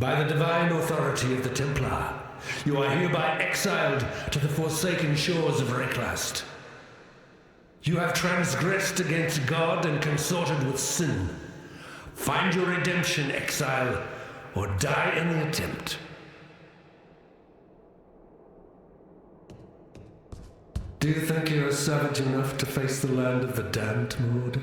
By the divine authority of the Templar, you are hereby exiled to the forsaken shores of Reclast. You have transgressed against God and consorted with sin. Find your redemption, Exile, or die in the attempt. Do you think you are savage enough to face the land of the damned, Marauder?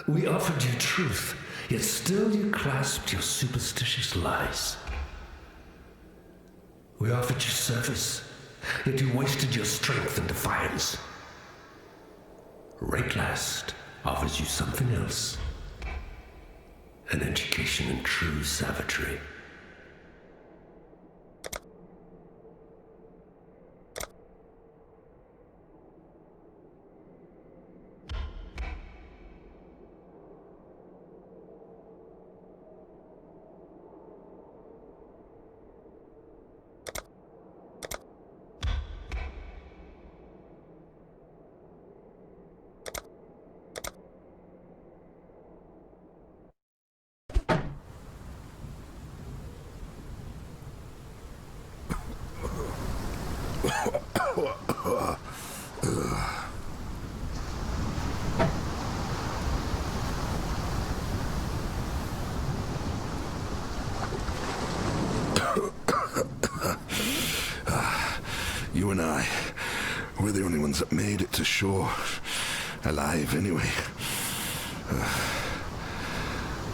We offered you truth, yet still you clasped your superstitious lies. We offered you service, yet you wasted your strength in defiance. Reclast offers you something else. An education in true savagery. You and I, we're the only ones that made it to shore. Alive, anyway.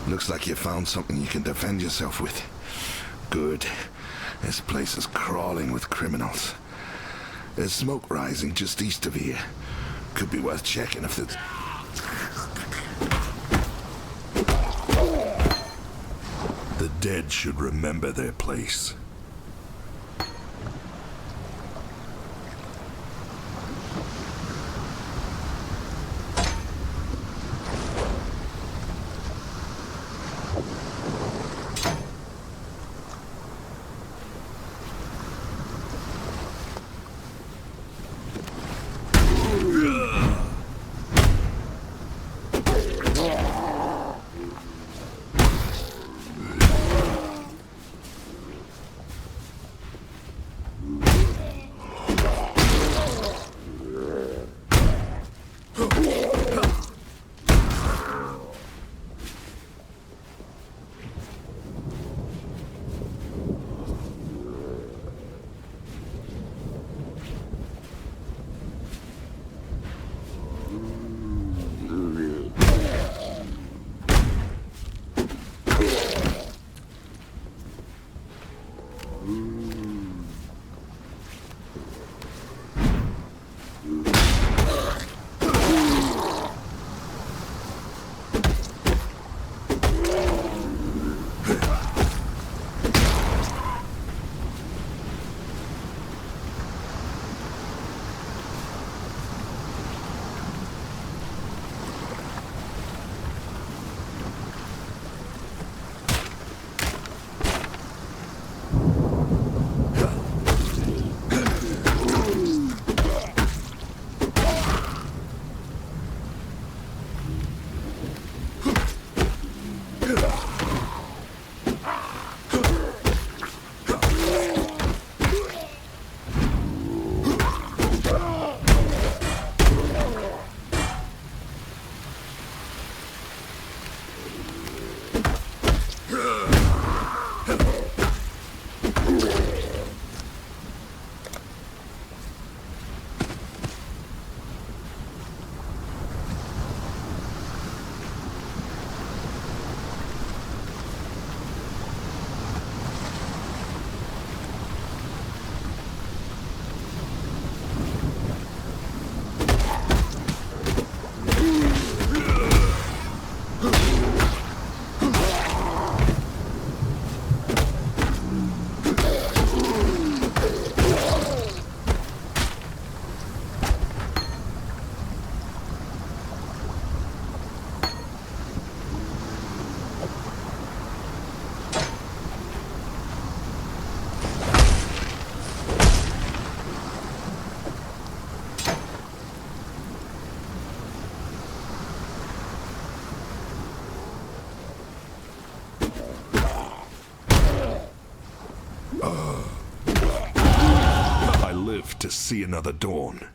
Looks like you found something you can defend yourself with. Good. This place is crawling with criminals. There's smoke rising just east of here. Could be worth checking if there's... The dead should remember their place. live to see another dawn.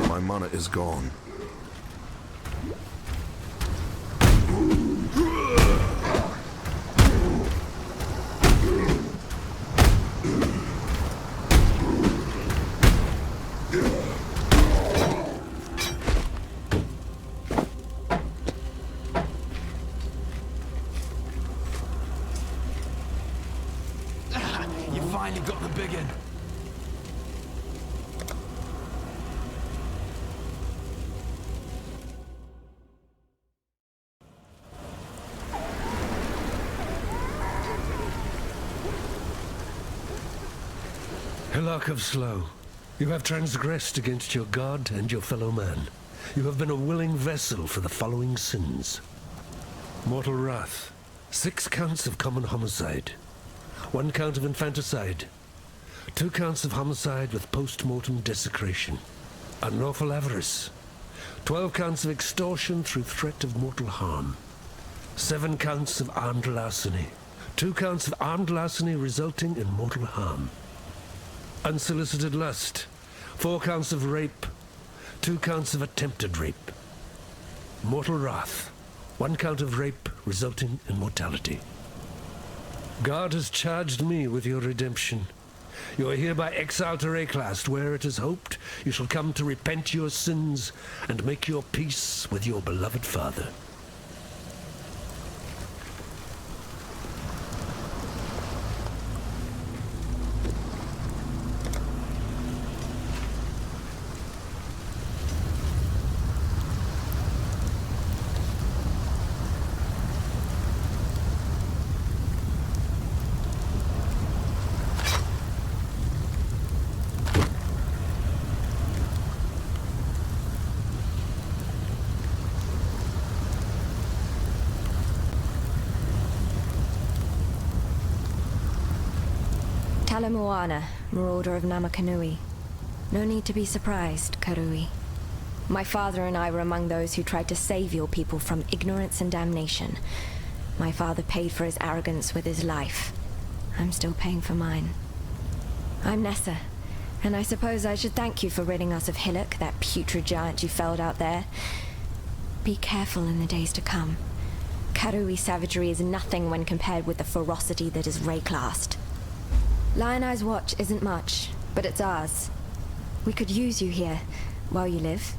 My mana is gone. You finally got the big one. Hillock of Slow, you have transgressed against your god and your fellow man. You have been a willing vessel for the following sins. Mortal wrath, 6 counts of common homicide, 1 count of infanticide, 2 counts of homicide with post-mortem desecration, unlawful avarice, 12 counts of extortion through threat of mortal harm, 7 counts of armed larceny, 2 counts of armed larceny resulting in mortal harm, unsolicited lust, 4 counts of rape, 2 counts of attempted rape, mortal wrath, 1 count of rape resulting in mortality. God has charged me with your redemption. You are hereby exiled to Reclast, where it is hoped you shall come to repent your sins and make your peace with your beloved father. Talamoana, marauder of Namakanui. No need to be surprised, Karui. My father and I were among those who tried to save your people from ignorance and damnation. My father paid for his arrogance with his life. I'm still paying for mine. I'm Nessa, And I suppose I should thank you for ridding us of Hillock, that putrid giant you felled out there. Be careful in the days to come. Karui savagery is nothing when compared with the ferocity that is Rayclast. Lion Eye's watch isn't much, but it's ours. We could use you here, while you live.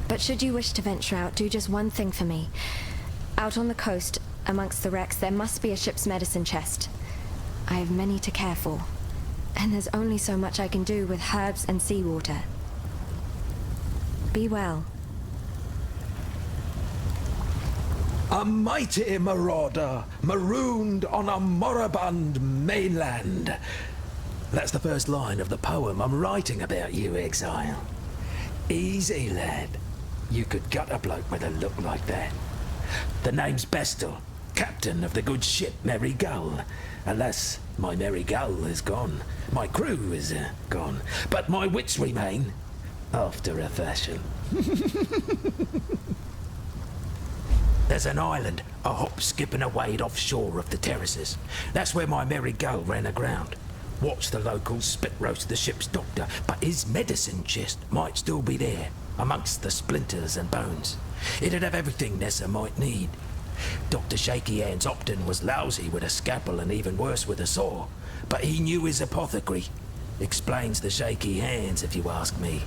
But should you wish to venture out, do just one thing for me. Out on the coast, amongst the wrecks, there must be a ship's medicine chest. I have many to care for, and there's only so much I can do with herbs and seawater. Be well. A mighty marauder, marooned on a moribund mainland. That's the first line of the poem I'm writing about you, Exile. Easy, lad. You could gut a bloke with a look like that. The name's Bestel, captain of the good ship Merry Gull. Alas, my Merry Gull is gone. My crew is gone. But my wits remain, after a fashion. There's an island, a hop, skip and a wade offshore of the terraces. That's where my Merry Gull ran aground. Watched the locals spit roast the ship's doctor, but his medicine chest might still be there, amongst the splinters and bones. It'd have everything Nessa might need. Dr. Shaky Hands Opton was lousy with a scalpel and even worse with a saw, but he knew his apothecary. Explains the shaky hands, if you ask me.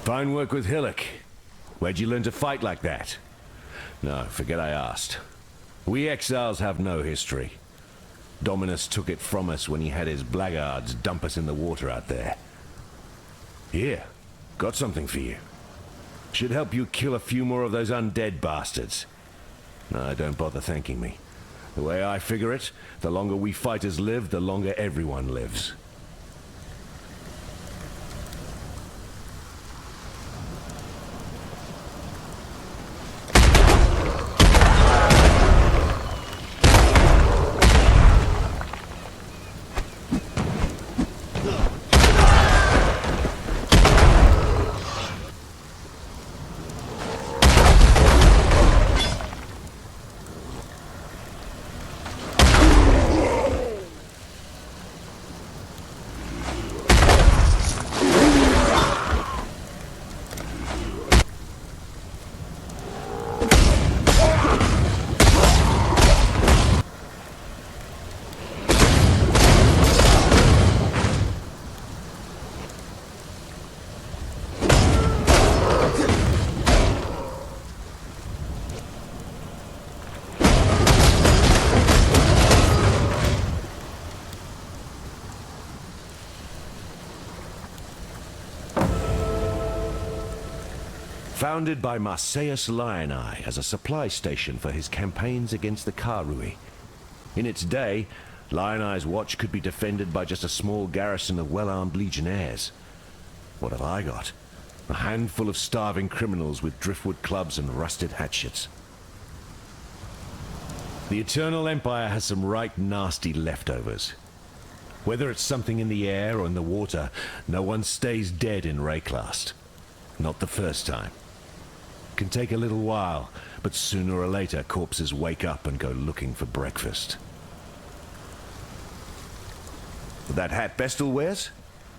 Fine work with Hillock. Where'd you learn to fight like that? No, forget I asked. We exiles have no history. Dominus took it from us when he had his blackguards dump us in the water out there. Here, got something for you. Should help you kill a few more of those undead bastards. No, don't bother thanking me. The way I figure it, the longer we fighters live, the longer everyone lives. Founded by Marseus Lioneye as a supply station for his campaigns against the Karui. In its day, Lioneye's watch could be defended by just a small garrison of well-armed legionnaires. What have I got? A handful of starving criminals with driftwood clubs and rusted hatchets. The Eternal Empire has some right nasty leftovers. Whether it's something in the air or in the water, no one stays dead in Rayclast. Not the first time. Can take a little while, but sooner or later corpses wake up and go looking for breakfast. That hat Bestel wears?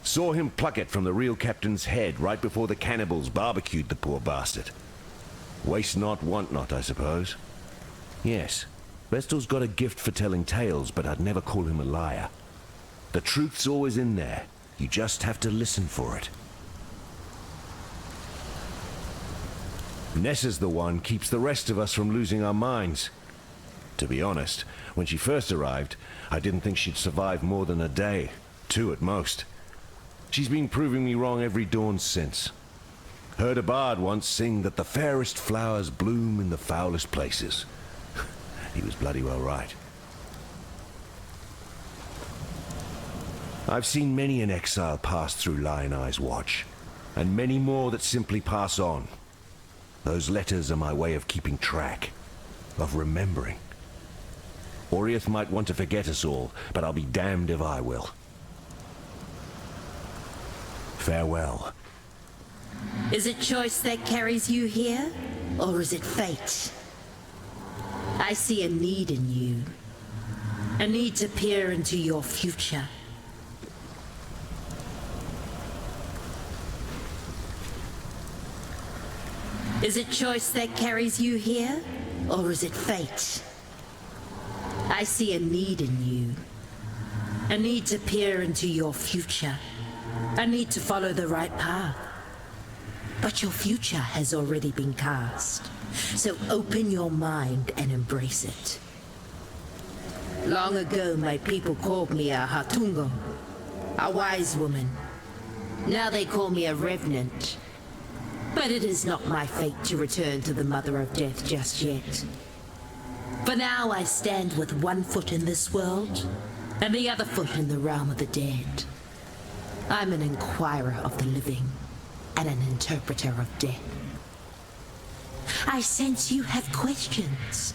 Saw him pluck it from the real captain's head right before the cannibals barbecued the poor bastard. Waste not, want not, I suppose. Yes, Bestel's got a gift for telling tales, but I'd never call him a liar. The truth's always in there. You just have to listen for it. Nessa's the one keeps the rest of us from losing our minds. To be honest, when she first arrived, I didn't think she'd survive more than a day. 2 at most. She's been proving me wrong every dawn since. Heard a bard once sing that the fairest flowers bloom in the foulest places. He was bloody well right. I've seen many an exile pass through Lioneye's watch, and many more that simply pass on. Those letters are my way of keeping track, of remembering. Oriath might want to forget us all, but I'll be damned if I will. Farewell. Is it choice that carries you here, or is it fate? I see a need in you. A need to peer into your future. Is it choice that carries you here, or is it fate? I see a need in you. A need to peer into your future. A need to follow the right path. But your future has already been cast. So open your mind and embrace it. Long ago, my people called me a Hatungo, a wise woman. Now they call me a revenant. But it is not my fate to return to the Mother of Death just yet. For now I stand with one foot in this world, and the other foot in the realm of the dead. I'm an inquirer of the living, and an interpreter of death. I sense you have questions.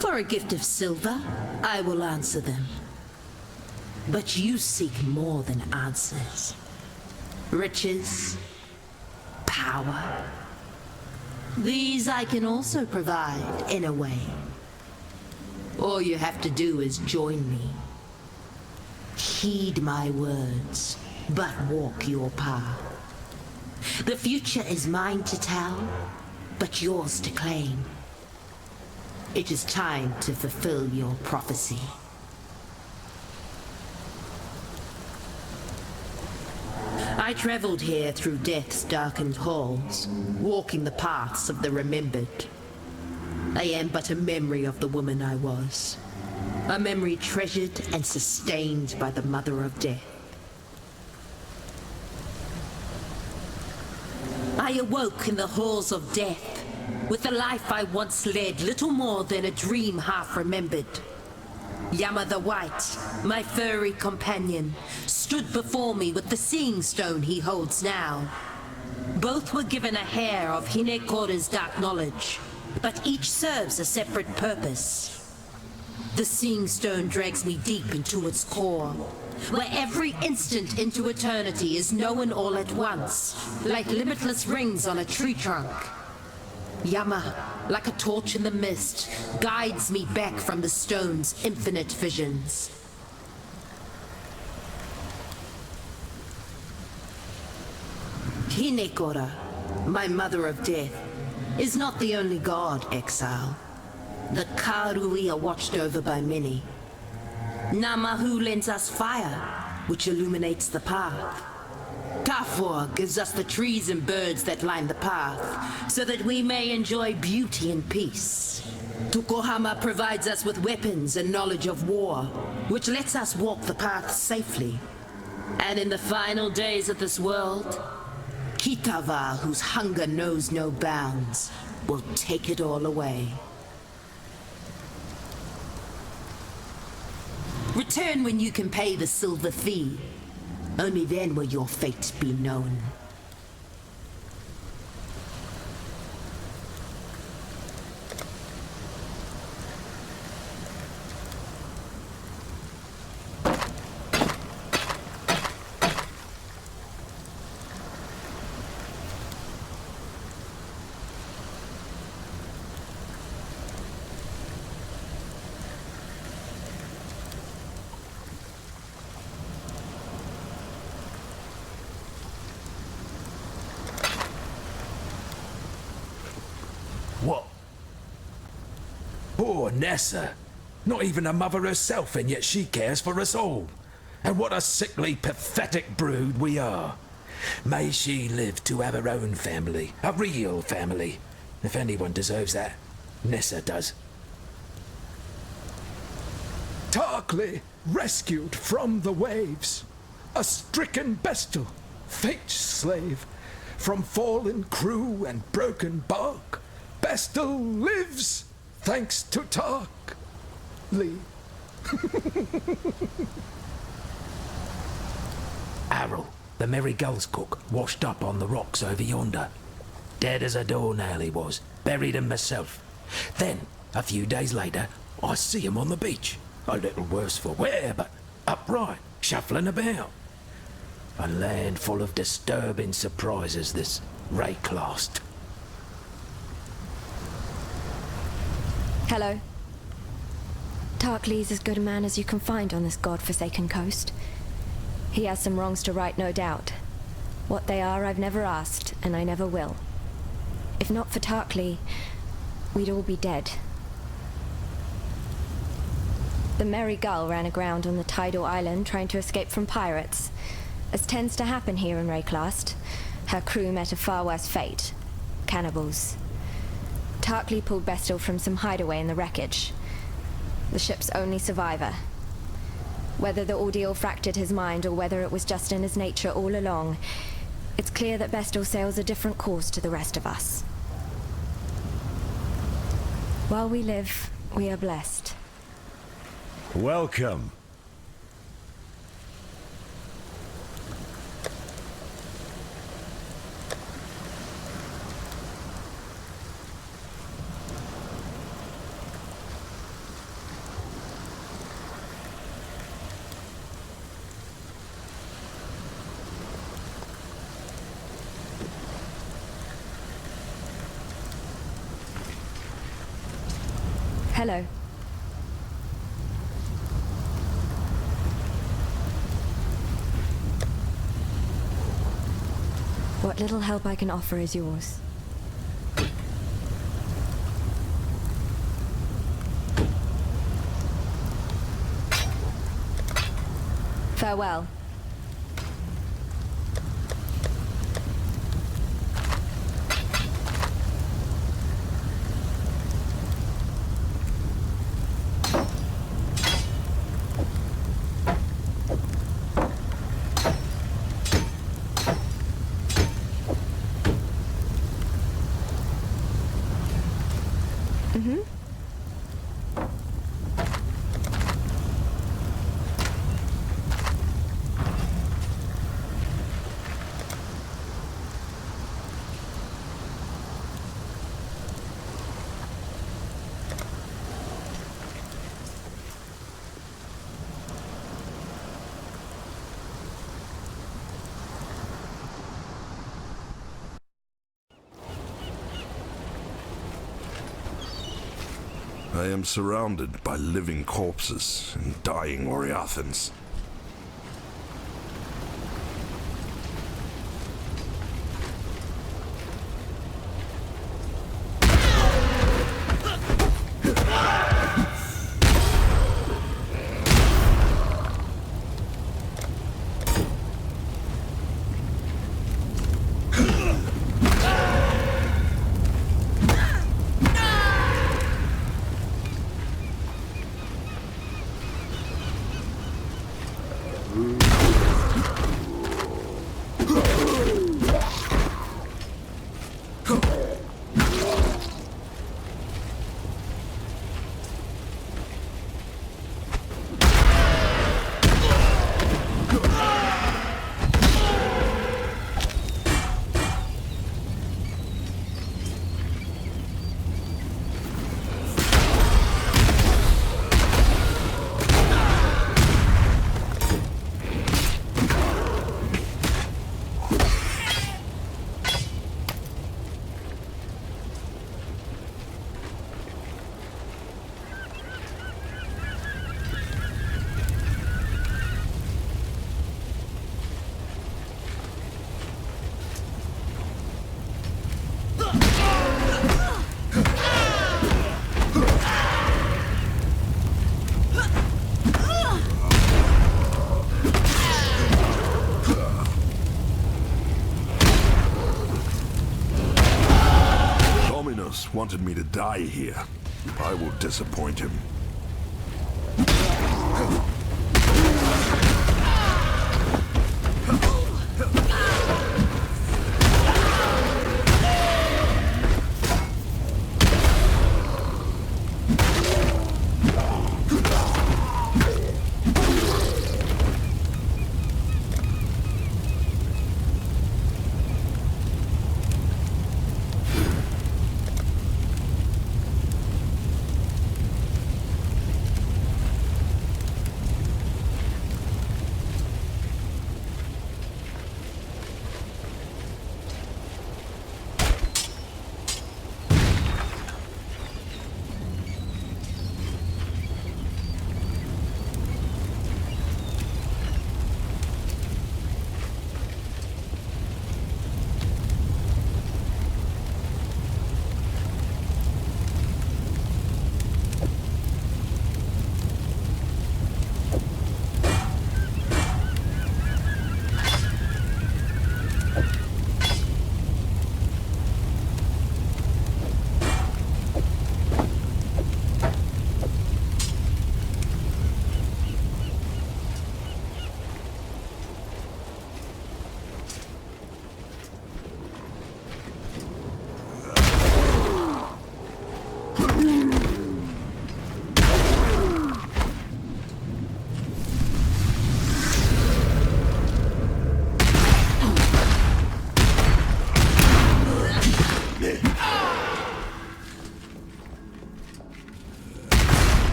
For a gift of silver, I will answer them. But you seek more than answers. Riches, power. These I can also provide, in a way. All you have to do is join me. Heed my words, but walk your path. The future is mine to tell, but yours to claim. It is time to fulfill your prophecy. I traveled here through death's darkened halls, walking the paths of the remembered. I am but a memory of the woman I was. A memory treasured and sustained by the Mother of Death. I awoke in the halls of death, with the life I once led little more than a dream half remembered. Yama the White, my furry companion, stood before me with the seeing stone he holds now. Both were given a hair of Hinekora's dark knowledge, but each serves a separate purpose. The seeing stone drags me deep into its core, where every instant into eternity is known all at once, like limitless rings on a tree trunk. Yama, like a torch in the mist, guides me back from the stone's infinite visions. Hinekora, my Mother of Death, is not the only god, Exile. The Karui are watched over by many. Namahu lends us fire, which illuminates the path. Tafor gives us the trees and birds that line the path, so that we may enjoy beauty and peace. Tukohama provides us with weapons and knowledge of war, which lets us walk the path safely. And in the final days of this world, Kitava, whose hunger knows no bounds, will take it all away. Return when you can pay the silver fee. Only then will your fate be known. What? Poor Nessa. Not even a mother herself, and yet she cares for us all. And what a sickly, pathetic brood we are. May she live to have her own family, a real family. If anyone deserves that, Nessa does. Tarkly, rescued from the waves. A stricken bestial, fate's slave. From fallen crew and broken bark. Bestel lives, thanks to Tark. Lee. Arrol, the merry gull's cook, washed up on the rocks over yonder. Dead as a doornail he was, buried him myself. Then, A few days later, I see him on the beach. A little worse for wear, but upright, shuffling about. A land full of disturbing surprises, this Rayclast. Hello. Tarklee's as good a man as you can find on this god-forsaken coast. He has some wrongs to right, no doubt. What they are, I've never asked, and I never will. If not for Tarklee, we'd all be dead. The Merry Gull ran aground on the tidal island trying to escape from pirates. As tends to happen here in Rayclast, her crew met a far worse fate. Cannibals. Tarklee pulled Bestel from some hideaway in the wreckage. The ship's only survivor. Whether the ordeal fractured his mind or whether it was just in his nature all along, it's clear that Bestel sails a different course to the rest of us. While we live, we are blessed. Welcome. Hello. What little help I can offer is yours. Farewell. I am surrounded by living corpses and dying Oriathans. Wanted me to die here. I will disappoint him.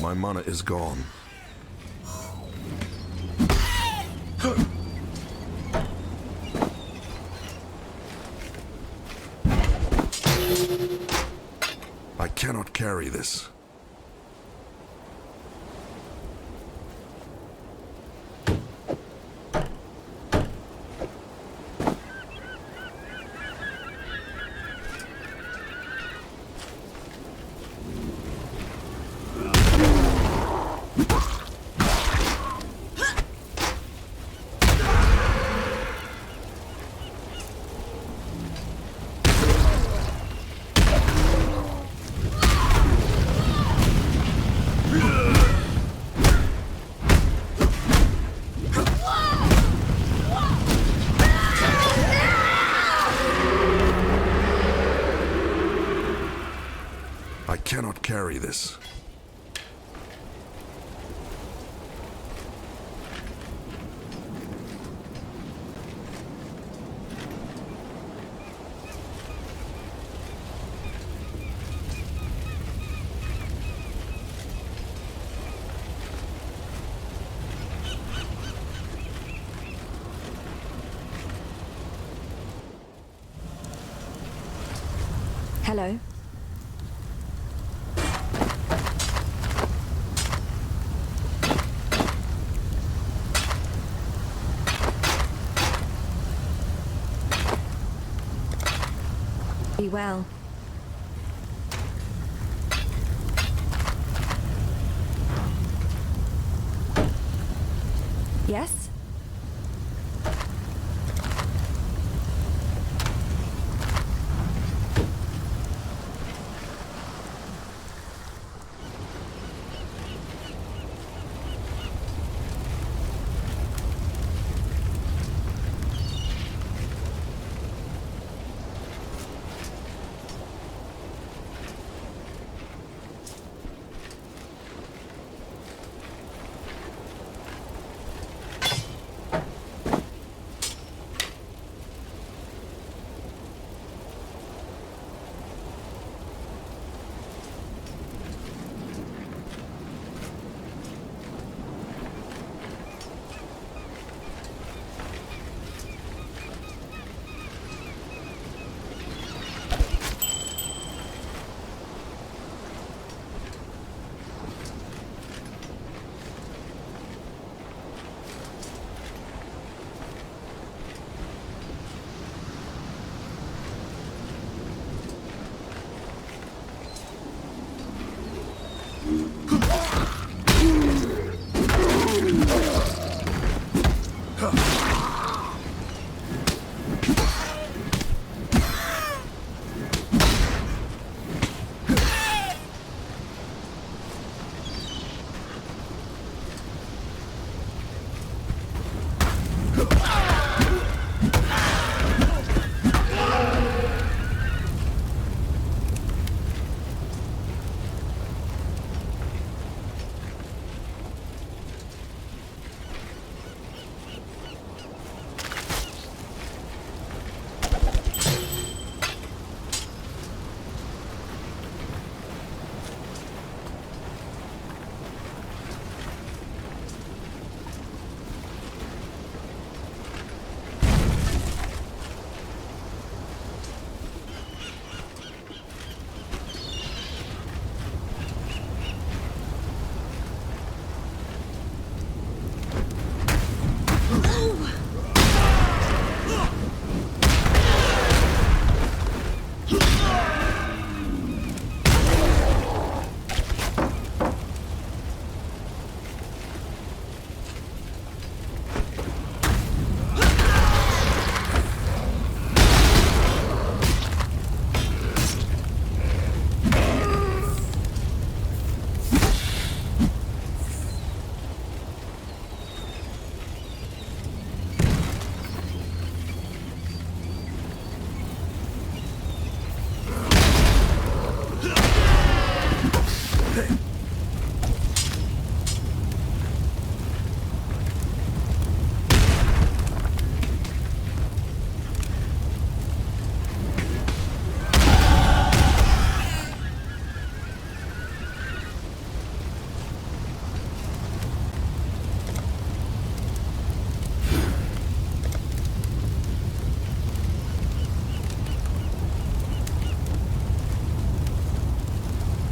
My mana is gone. I cannot carry this. I cannot carry this. Hello? Be well. Yes?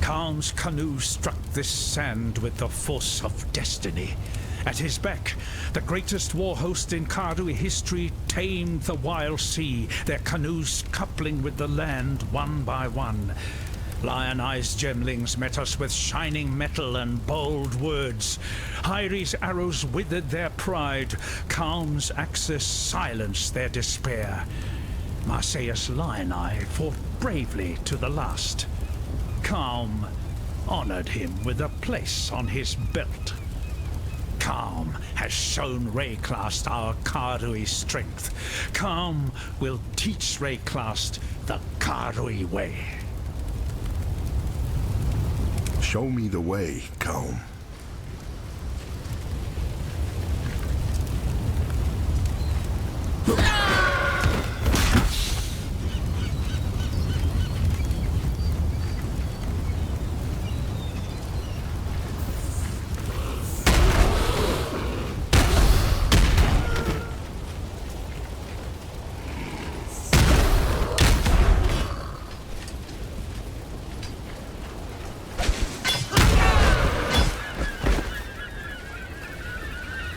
Khan's canoe struck this sand with the force of destiny. At his beck, the greatest war host in Karui history tamed the wild sea, their canoes coupling with the land one by one. Lion-Eye's gemlings met us with shining metal and bold words. Hyri's arrows withered their pride. Khan's axes silenced their despair. Marseilles Lion-Eye fought bravely to the last. Khan honored him with a place on his belt. Khan has shown Rayclast our Karui strength. Khan will teach Rayclast the Karui way. Show me the way, Khan.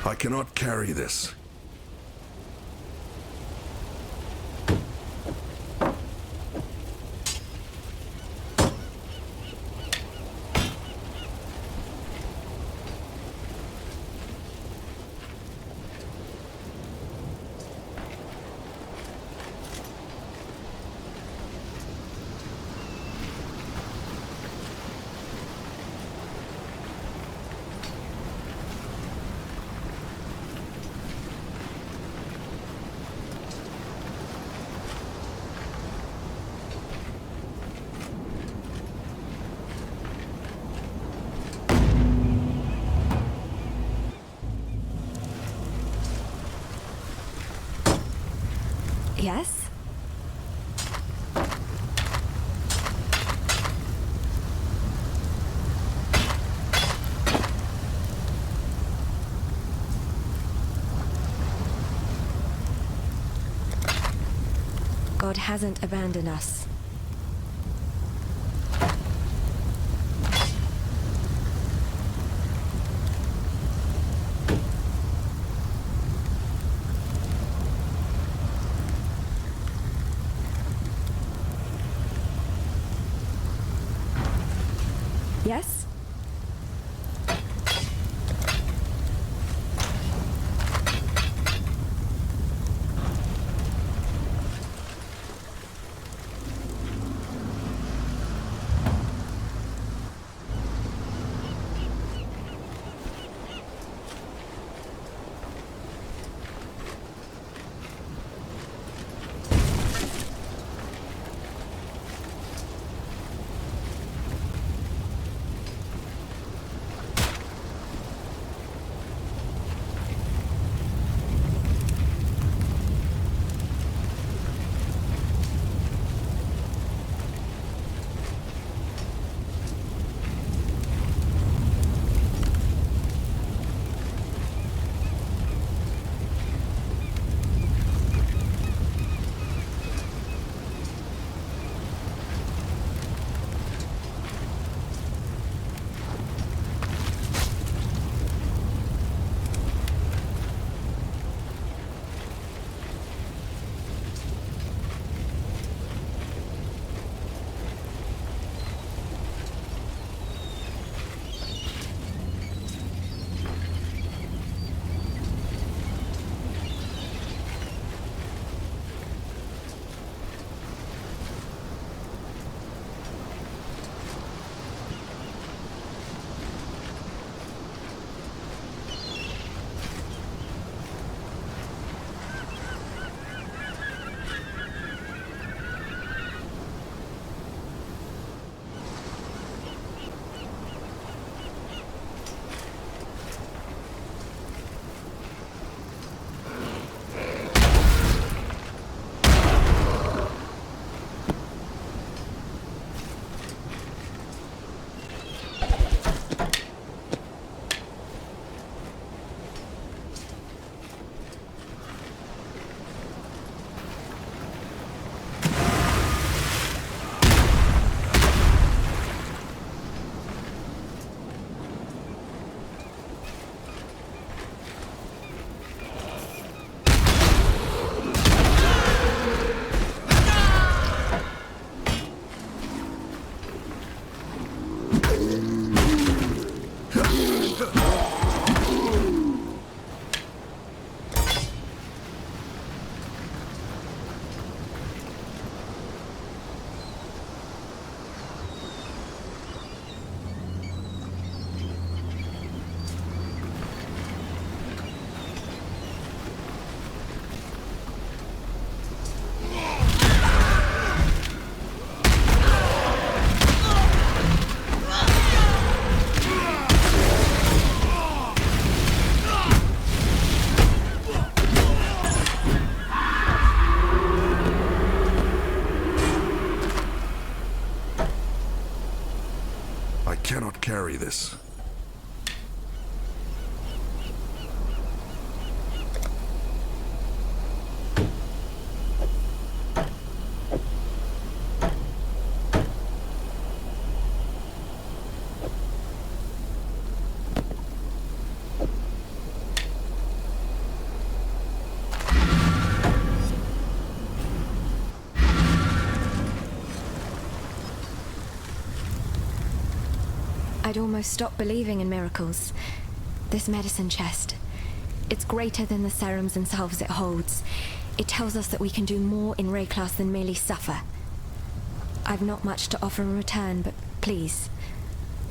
I cannot carry this. Yes? God hasn't abandoned us. Yes? I cannot carry this. I'd almost stopped believing in miracles. This medicine chest, it's greater than the serums and salves it holds. It tells us that we can do more in Wraeclast than merely suffer. I've not much to offer in return, but please,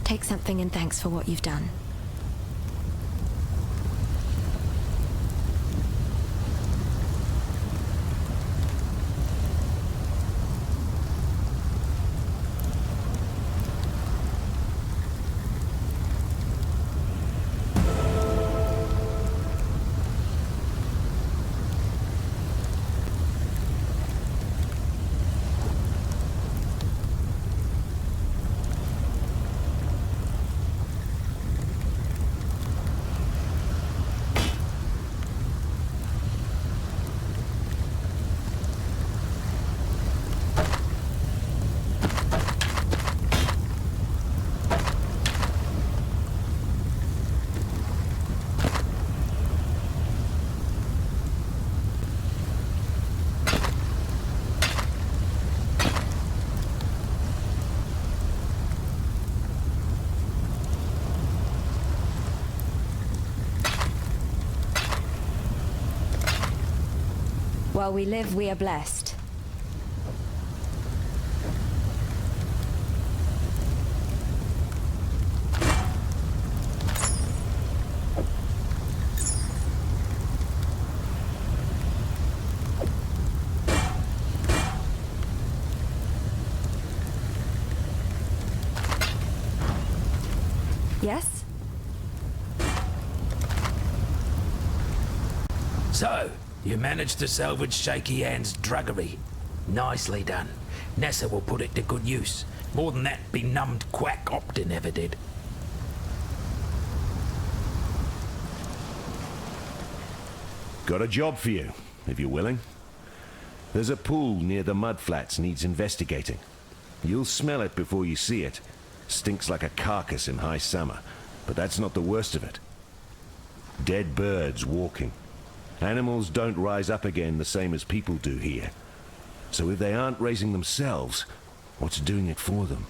take something in thanks for what you've done. While we live, we are blessed. Yes? So, you managed to salvage Shaky Hand's druggery. Nicely done. Nessa will put it to good use. More than that benumbed quack Optin ever did. Got a job for you, if you're willing. There's a pool near the mudflats needs investigating. You'll smell it before you see it. Stinks like a carcass in high summer, but that's not the worst of it. Dead birds walking. Animals don't rise up again the same as people do here. So if they aren't raising themselves, what's doing it for them?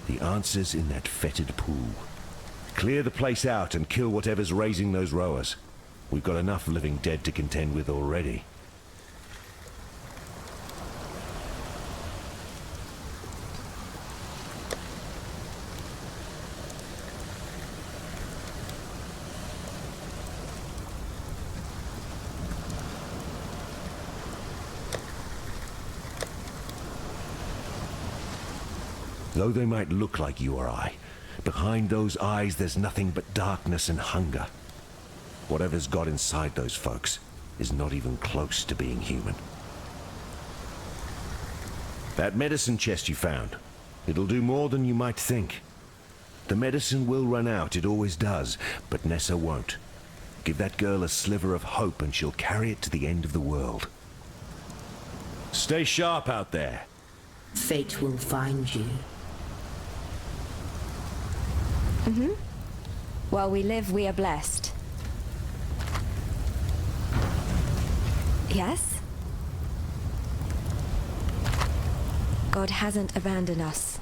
The answer's in that fetid pool. Clear the place out and kill whatever's raising those rowers. We've got enough living dead to contend with already. Though they might look like you or I, behind those eyes there's nothing but darkness and hunger. Whatever's got inside those folks is not even close to being human. That medicine chest you found, it'll do more than you might think. The medicine will run out, it always does, but Nessa won't. Give that girl a sliver of hope and she'll carry it to the end of the world. Stay sharp out there. Fate will find you. While we live, we are blessed. Yes? God hasn't abandoned us.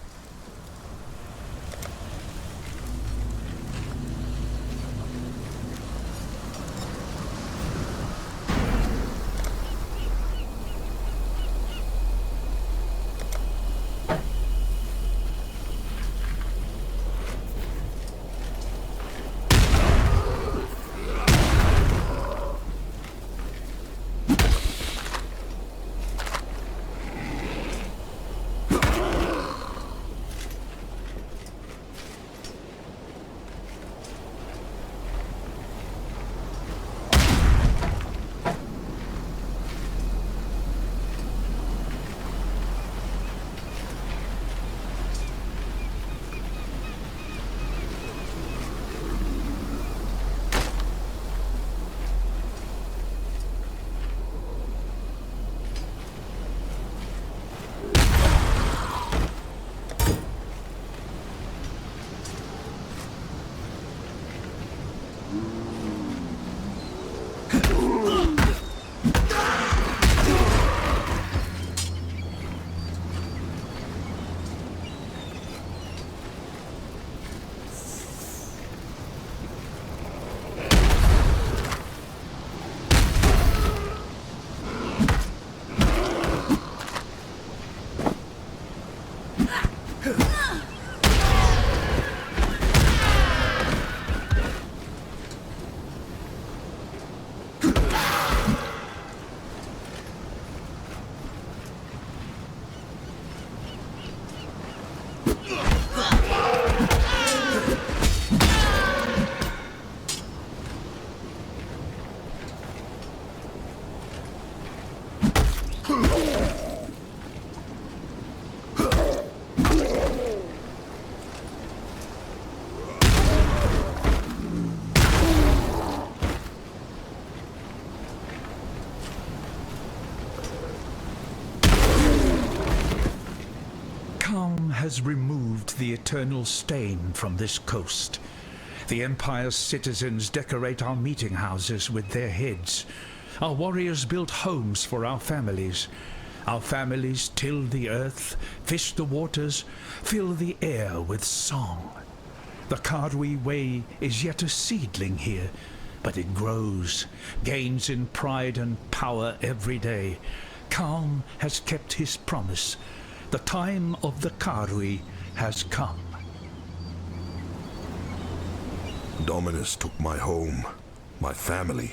has removed the eternal stain from this coast. The Empire's citizens decorate our meeting houses with their heads. Our warriors build homes for our families. Our families till the earth, fish the waters, fill the air with song. The Karui way is yet a seedling here, but it grows, gains in pride and power every day. Calm has kept his promise. The time of the Karui has come. Dominus took my home, my family.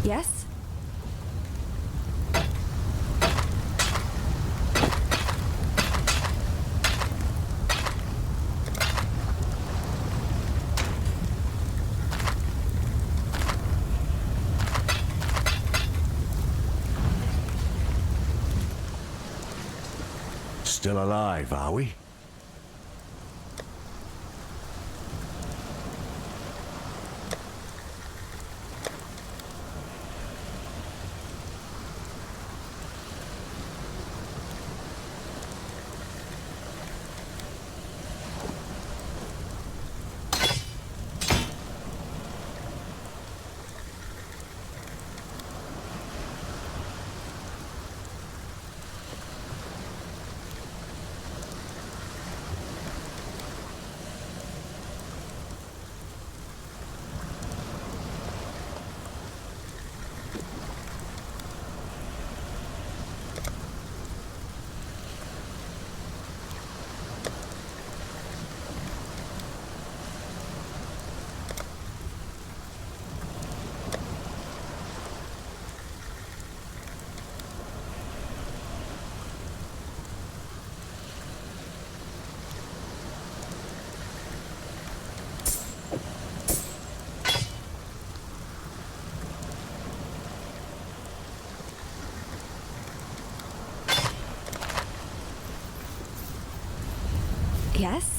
Yes? Still alive, are we? Yes?